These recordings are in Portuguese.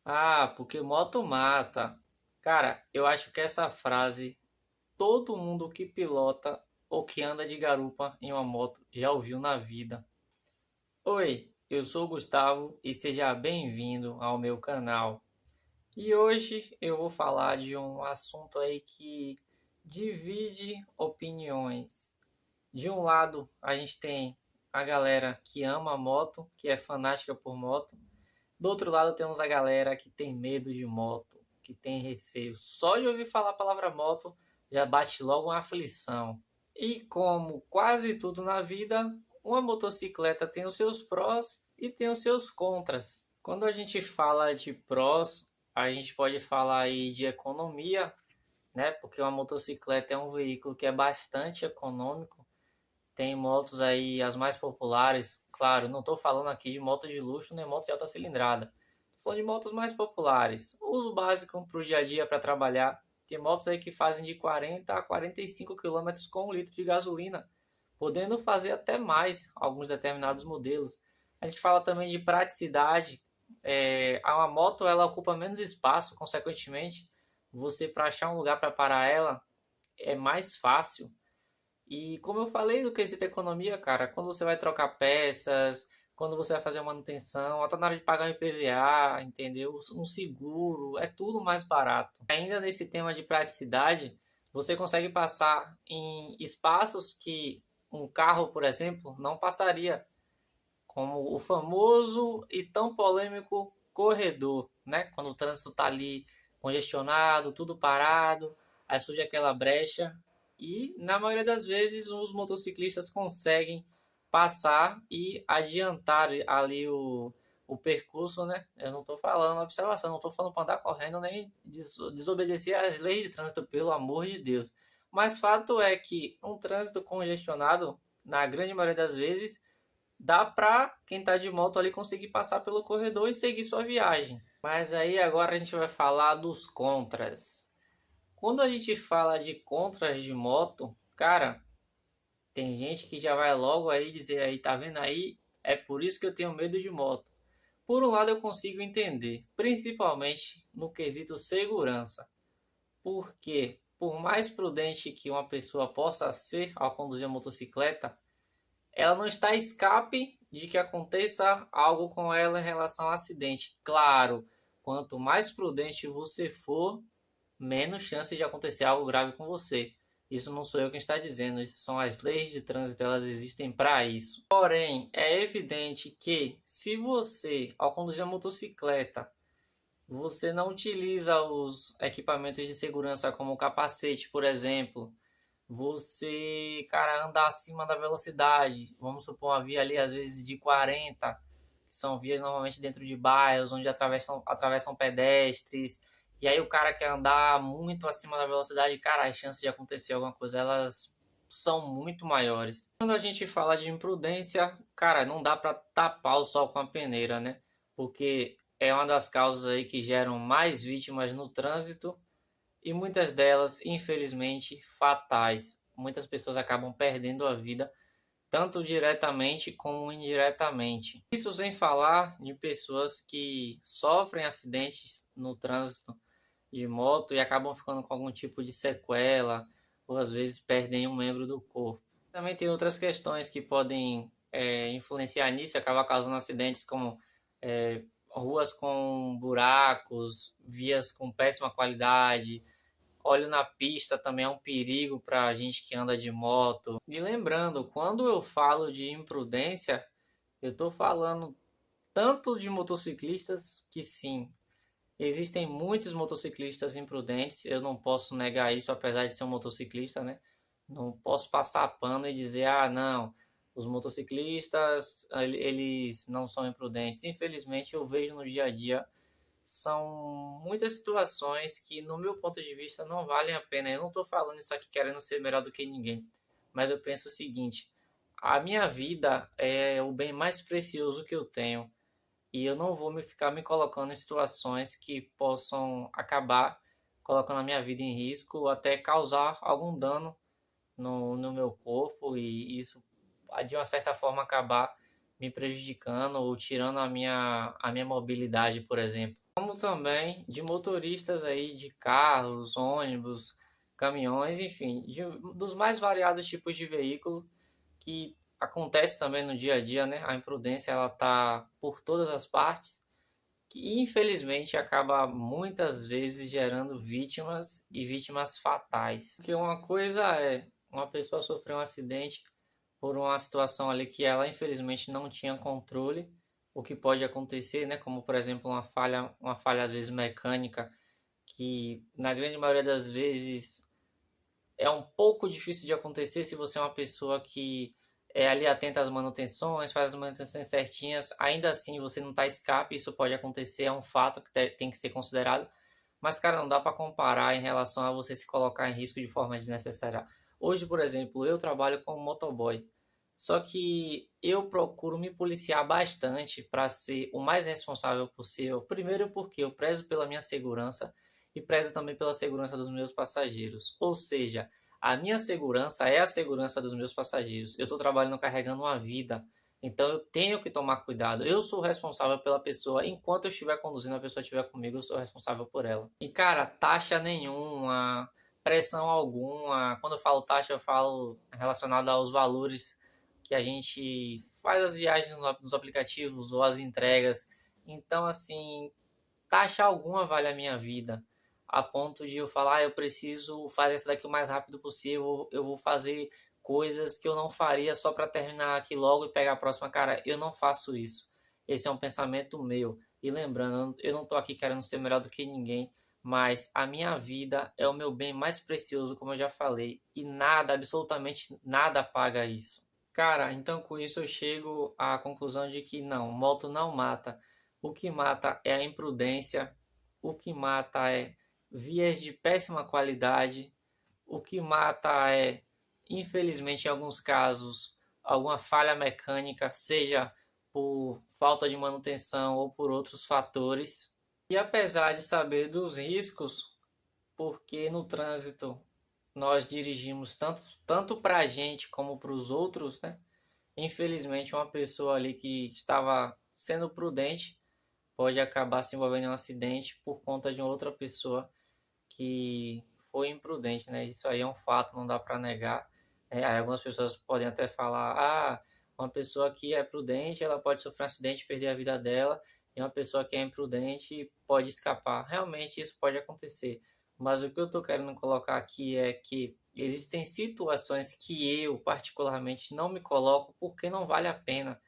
Ah, porque moto mata. Cara, eu acho que essa frase todo mundo que pilota ou que anda de garupa em uma moto já ouviu na vida. Oi, eu sou o Gustavo e seja bem-vindo ao meu canal. E hoje eu vou falar de um assunto aí que divide opiniões. De um lado, a gente tem a galera que ama a moto, que é fanática por moto. Do outro lado, temos a galera que tem medo de moto, que tem receio. Só de ouvir falar a palavra moto já bate logo uma aflição. E como quase tudo na vida, uma motocicleta tem os seus prós e tem os seus contras. Quando a gente fala de prós, a gente pode falar aí de economia, né? Porque uma motocicleta é um veículo que é bastante econômico. Tem motos aí, as mais populares. Claro, não estou falando aqui de moto de luxo nem moto de alta cilindrada. Estou falando de motos mais populares. Uso básico para o dia a dia para trabalhar. Tem motos aí que fazem de 40 a 45 quilômetros com 1 litro de gasolina, podendo fazer até mais alguns determinados modelos. A gente fala também de praticidade. A moto ela ocupa menos espaço, consequentemente, você para achar um lugar para parar ela é mais fácil. E como eu falei do quesito economia, cara, quando você vai trocar peças, quando você vai fazer a manutenção, até na hora de pagar um IPVA, entendeu? Um seguro, é tudo mais barato. Ainda nesse tema de praticidade, você consegue passar em espaços que um carro, por exemplo, não passaria, como o famoso e tão polêmico corredor, né? Quando o trânsito está ali congestionado, tudo parado, aí surge aquela brecha e na maioria das vezes os motociclistas conseguem passar e adiantar ali o percurso, né? Eu não estou falando observação, não estou falando para andar correndo nem desobedecer às leis de trânsito, pelo amor de Deus. Mas fato é que um trânsito congestionado, na grande maioria das vezes, dá para quem está de moto ali conseguir passar pelo corredor e seguir sua viagem. Mas aí agora a gente vai falar dos contras. Quando a gente fala de contras de moto, cara, tem gente que já vai logo aí dizer aí, tá vendo aí? É por isso que eu tenho medo de moto. Por um lado eu consigo entender, principalmente no quesito segurança. Porque por mais prudente que uma pessoa possa ser ao conduzir a motocicleta, ela não está a escape de que aconteça algo com ela em relação ao acidente. Claro, quanto mais prudente você for, menos chance de acontecer algo grave com você. Isso não sou eu quem está dizendo, isso são as leis de trânsito, elas existem para isso. Porém, é evidente que se você, ao conduzir a motocicleta, você não utiliza os equipamentos de segurança como o capacete, por exemplo, você, cara, anda acima da velocidade. Vamos supor uma via ali, às vezes, de 40, que são vias normalmente dentro de bairros, onde atravessam pedestres. E aí o cara quer andar muito acima da velocidade, cara, as chances de acontecer alguma coisa, elas são muito maiores. Quando a gente fala de imprudência, cara, não dá para tapar o sol com a peneira, né? Porque é uma das causas aí que geram mais vítimas no trânsito e muitas delas, infelizmente, fatais. Muitas pessoas acabam perdendo a vida, tanto diretamente como indiretamente. Isso sem falar de pessoas que sofrem acidentes no trânsito de moto e acabam ficando com algum tipo de sequela, ou às vezes perdem um membro do corpo. Também tem outras questões que podem influenciar nisso e acabar causando acidentes, como ruas com buracos, vias com péssima qualidade, óleo na pista também é um perigo para a gente que anda de moto. E lembrando, quando eu falo de imprudência, eu estou falando tanto de motociclistas que sim, existem muitos motociclistas imprudentes, eu não posso negar isso, apesar de ser um motociclista, né? Não posso passar pano e dizer, ah, não, os motociclistas, eles não são imprudentes. Infelizmente, eu vejo no dia a dia são muitas situações que, no meu ponto de vista, não valem a pena. Eu não estou falando isso aqui querendo ser melhor do que ninguém, mas eu penso o seguinte: a minha vida é o bem mais precioso que eu tenho e eu não vou me ficar me colocando em situações que possam acabar colocando a minha vida em risco ou até causar algum dano no meu corpo e isso, de uma certa forma, acabar me prejudicando ou tirando a minha mobilidade, por exemplo. como também de motoristas aí de carros, ônibus, caminhões, enfim, dos mais variados tipos de veículo que acontece também no dia a dia, né? A imprudência ela tá por todas as partes, que infelizmente acaba muitas vezes gerando vítimas e vítimas fatais. Porque uma coisa é uma pessoa sofrer um acidente por uma situação ali que ela infelizmente não tinha controle, o que pode acontecer, né? Como por exemplo uma falha às vezes mecânica, que na grande maioria das vezes é um pouco difícil de acontecer se você é uma pessoa que é ali atenta às manutenções, faz as manutenções certinhas, ainda assim você não está escape, isso pode acontecer, é um fato que tem que ser considerado, mas cara, não dá para comparar em relação a você se colocar em risco de forma desnecessária. Hoje, por exemplo, eu trabalho como motoboy, só que eu procuro me policiar bastante para ser o mais responsável possível. Primeiro porque eu prezo pela minha segurança e prezo também pela segurança dos meus passageiros. Ou seja, a minha segurança é a segurança dos meus passageiros. Eu estou trabalhando carregando uma vida, então eu tenho que tomar cuidado. Eu sou responsável pela pessoa. Enquanto eu estiver conduzindo, a pessoa estiver comigo, eu sou responsável por ela. E cara, taxa nenhuma, pressão alguma. Quando eu falo taxa, eu falo relacionado aos valores que a gente faz as viagens nos aplicativos ou as entregas. Então, assim, taxa alguma vale a minha vida. A ponto de eu falar, eu preciso fazer isso daqui o mais rápido possível, eu vou fazer coisas que eu não faria só para terminar aqui logo e pegar a próxima. Cara, eu não faço isso. Esse é um pensamento meu. E lembrando, eu não estou aqui querendo ser melhor do que ninguém, mas a minha vida é o meu bem mais precioso, como eu já falei, e nada, absolutamente nada paga isso. Cara, então com isso eu chego à conclusão de que não, moto não mata. O que mata é a imprudência, o que mata é vias de péssima qualidade, o que mata é, infelizmente, em alguns casos, alguma falha mecânica, seja por falta de manutenção ou por outros fatores. E apesar de saber dos riscos, porque no trânsito nós dirigimos tanto para a gente como para os outros, né? Infelizmente, uma pessoa ali que estava sendo prudente pode acabar se envolvendo em um acidente por conta de outra pessoa que foi imprudente, né? Isso aí é um fato, não dá para negar. Aí algumas pessoas podem até falar, uma pessoa que é prudente, ela pode sofrer um acidente e perder a vida dela, e uma pessoa que é imprudente pode escapar. Realmente isso pode acontecer. Mas o que eu estou querendo colocar aqui é que existem situações que eu, particularmente, não me coloco porque não vale a pena.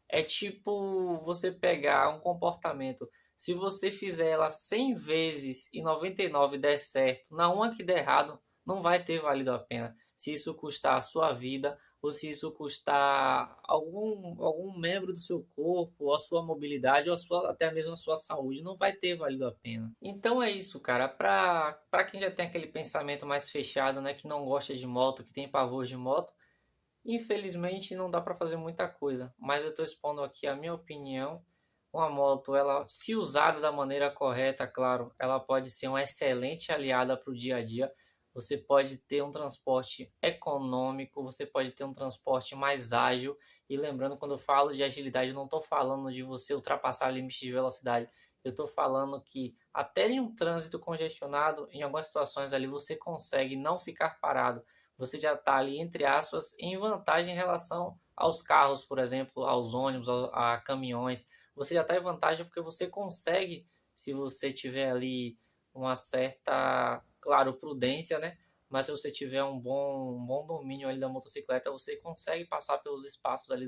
É tipo você pegar um comportamento. Se você fizer ela 100 vezes e 99 der certo, na uma que der errado, não vai ter valido a pena. Se isso custar a sua vida ou se isso custar algum membro do seu corpo, ou a sua mobilidade, ou até mesmo a sua saúde, não vai ter valido a pena. Então é isso, cara. Para quem já tem aquele pensamento mais fechado, né, que não gosta de moto, que tem pavor de moto, infelizmente não dá para fazer muita coisa, mas eu estou expondo aqui a minha opinião. Uma moto, ela, se usada da maneira correta, claro, ela pode ser uma excelente aliada para o dia a dia. Você pode ter um transporte econômico, você pode ter um transporte mais ágil. E lembrando, quando eu falo de agilidade, eu não estou falando de você ultrapassar limite de velocidade. Eu estou falando que até em um trânsito congestionado, em algumas situações ali, você consegue não ficar parado. Você já está ali, entre aspas, em vantagem em relação aos carros, por exemplo, aos ônibus, a caminhões. Você já está em vantagem porque você consegue, se você tiver ali uma certa, claro, prudência, né? Mas se você tiver um bom domínio ali da motocicleta, você consegue passar pelos espaços ali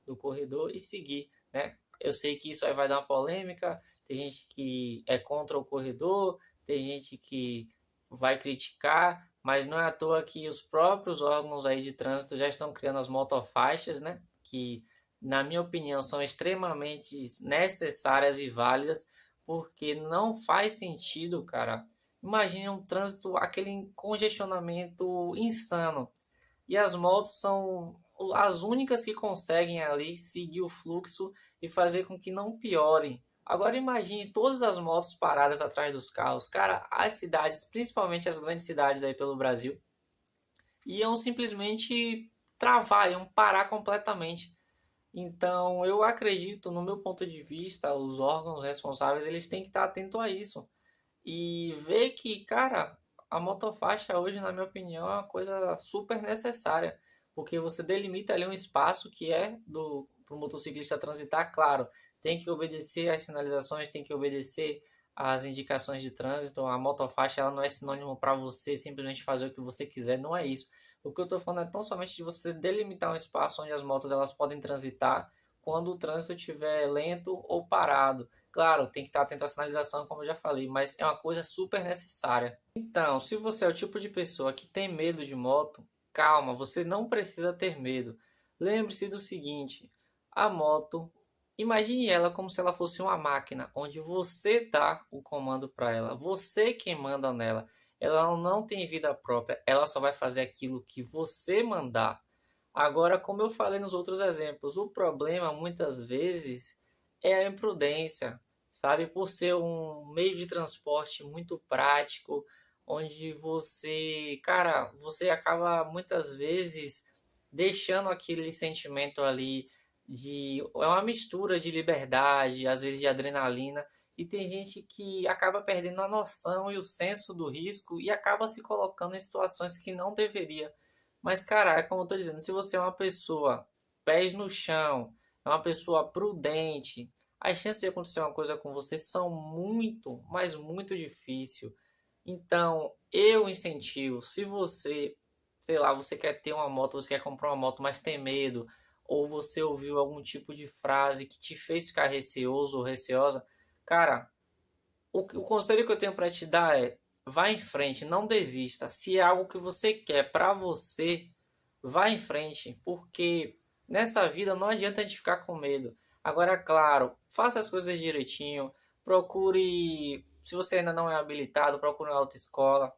do corredor e seguir, né? Eu sei que isso aí vai dar uma polêmica, tem gente que é contra o corredor, tem gente que vai criticar, mas não é à toa que os próprios órgãos aí de trânsito já estão criando as motofaixas, né? Que, na minha opinião, são extremamente necessárias e válidas, porque não faz sentido, cara. Imagine um trânsito, aquele congestionamento insano. E as motos são as únicas que conseguem ali seguir o fluxo e fazer com que não piore. Agora imagine todas as motos paradas atrás dos carros. Cara, as cidades, principalmente as grandes cidades aí pelo Brasil, iam simplesmente travar, iam parar completamente. Então, eu acredito, no meu ponto de vista, os órgãos responsáveis, eles têm que estar atentos a isso. E ver que, cara, a motofaixa hoje, na minha opinião, é uma coisa super necessária, porque você delimita ali um espaço que é do pro motociclista transitar, claro, tem que obedecer às sinalizações, tem que obedecer às indicações de trânsito. A motofaixa ela não é sinônimo para você simplesmente fazer o que você quiser, não é isso. O que eu estou falando é tão somente de você delimitar um espaço onde as motos elas podem transitar quando o trânsito estiver lento ou parado. Claro, tem que estar atento à sinalização, como eu já falei, mas é uma coisa super necessária. Então, se você é o tipo de pessoa que tem medo de moto, calma, você não precisa ter medo. Lembre-se do seguinte: a moto, imagine ela como se ela fosse uma máquina, onde você dá o comando para ela, você quem manda nela. Ela não tem vida própria, ela só vai fazer aquilo que você mandar. Agora, como eu falei nos outros exemplos, o problema muitas vezes é a imprudência, sabe? Por ser um meio de transporte muito prático, onde você, cara, você acaba muitas vezes deixando aquele sentimento ali de é uma mistura de liberdade, às vezes de adrenalina, e tem gente que acaba perdendo a noção e o senso do risco e acaba se colocando em situações que não deveria. Mas, cara, é como eu tô dizendo, se você é uma pessoa pés no chão, é uma pessoa prudente, as chances de acontecer uma coisa com você são muito, mas muito difícil. Então, eu incentivo, se você, sei lá, você quer ter uma moto, você quer comprar uma moto, mas tem medo, ou você ouviu algum tipo de frase que te fez ficar receoso ou receosa, cara, o conselho que eu tenho para te dar é: vá em frente, não desista. Se é algo que você quer para você, vá em frente, porque nessa vida não adianta a gente ficar com medo. Agora, claro, faça as coisas direitinho, procure, se você ainda não é habilitado, procure uma autoescola.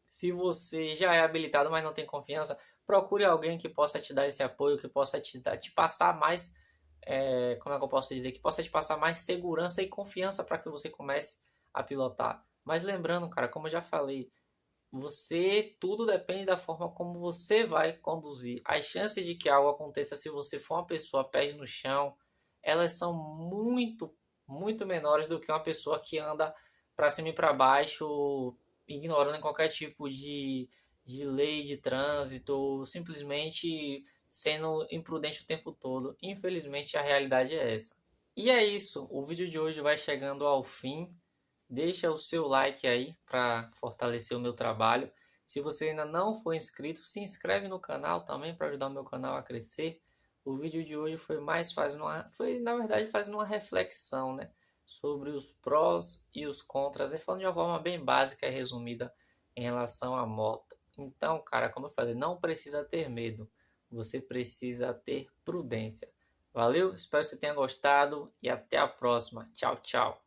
Se você já é habilitado, mas não tem confiança, procure alguém que possa te dar esse apoio, que possa te passar mais, como é que eu posso dizer, que possa te passar mais segurança e confiança para que você comece a pilotar. Mas lembrando, cara, como eu já falei, você tudo depende da forma como você vai conduzir. As chances de que algo aconteça se você for uma pessoa pés no chão, elas são muito, muito menores do que uma pessoa que anda para cima e para baixo, ignorando qualquer tipo de lei de trânsito, simplesmente sendo imprudente o tempo todo. Infelizmente, a realidade é essa. E é isso, o vídeo de hoje vai chegando ao fim. Deixa o seu like aí para fortalecer o meu trabalho. Se você ainda não for inscrito, se inscreve no canal também para ajudar o meu canal a crescer. O vídeo de hoje foi mais fazendo foi na verdade fazendo uma reflexão, né, sobre os prós e os contras, e falando de uma forma bem básica e resumida em relação à moto. Então, cara, como eu falei, não precisa ter medo. Você precisa ter prudência. Valeu? Espero que você tenha gostado e até a próxima. Tchau, tchau.